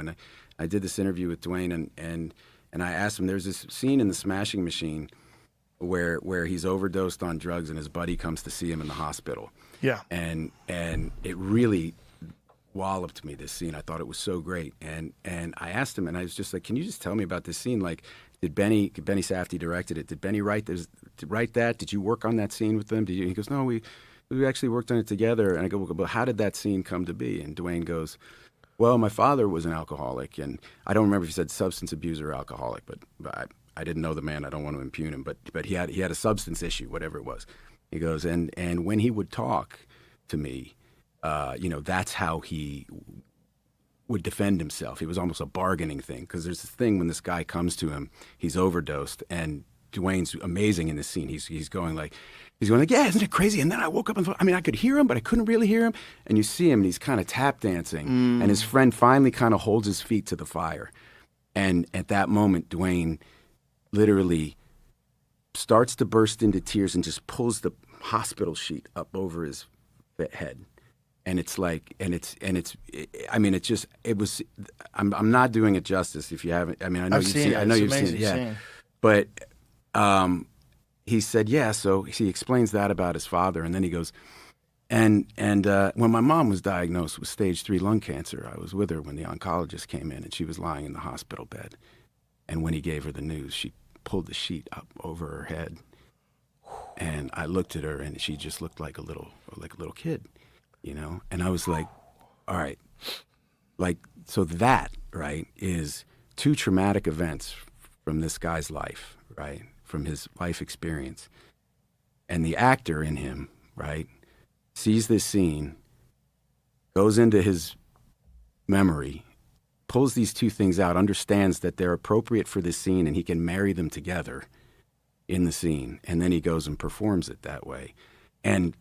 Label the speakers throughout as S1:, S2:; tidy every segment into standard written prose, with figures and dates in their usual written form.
S1: And I did this interview with Dwayne, and I asked him. There's this scene in The Smashing Machine where he's overdosed on drugs, and his buddy comes to see him in the hospital.
S2: Yeah.
S1: And it really walloped me, this scene. I thought it was so great. And I asked him, and I was just like, can you just tell me about this scene? Like, did Benny Safdie directed it? Did Benny write that? Did you work on that scene with them? Did you? He goes, no, we actually worked on it together. And I go, well, but how did that scene come to be? And Dwayne goes, well, my father was an alcoholic, and I don't remember if he said substance abuser or alcoholic, but I didn't know the man. I don't want to impugn him, but he had a substance issue, whatever it was. He goes, and when he would talk to me, that's how he would defend himself. It was almost a bargaining thing, because there's this thing when this guy comes to him, he's overdosed, and Dwayne's amazing in this scene. He's going like, yeah, isn't it crazy? And then I woke up and I could hear him, but I couldn't really hear him. And you see him, and he's kind of tap dancing, and his friend finally kind of holds his feet to the fire. And at that moment, Dwayne literally starts to burst into tears and just pulls the hospital sheet up over his head. And it's like, I'm not doing it justice if you haven't. I mean, I know you've seen it, yeah. But he said, yeah. So he explains that about his father, and then he goes, and when my mom was diagnosed with stage 3 lung cancer, I was with her when the oncologist came in, and she was lying in the hospital bed. And when he gave her the news, she pulled the sheet up over her head, and I looked at her, and she just looked like a little kid. And I was like, all right, like, so that, right, is 2 traumatic events from this guy's life, right, from his life experience. And the actor in him, right, sees this scene, goes into his memory, pulls these 2 things out, understands that they're appropriate for this scene, and he can marry them together in the scene, and then he goes and performs it that way. And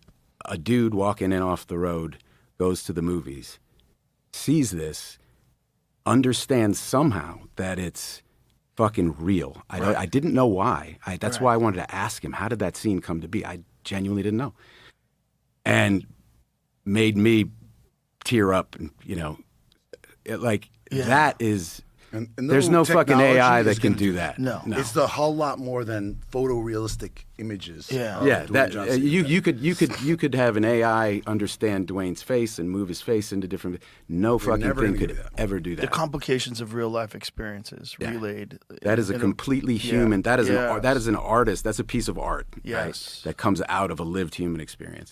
S1: a dude walking in off the road goes to the movies, sees this, understands somehow that it's fucking real. I didn't know why. That's why I wanted to ask him, how did that scene come to be? I genuinely didn't know. And made me tear up, and, that is... And there's no fucking AI that can do that.
S3: No. It's a whole lot more than photorealistic images.
S1: Yeah. That you could have an AI understand Dwayne's face and move his face into different. No fucking thing could ever do that.
S2: The complications of real life experiences relayed.
S1: That is a completely human. That is
S2: Yes.
S1: that is an artist. That's a piece of art.
S2: Yes.
S1: Right, that comes out of a lived human experience.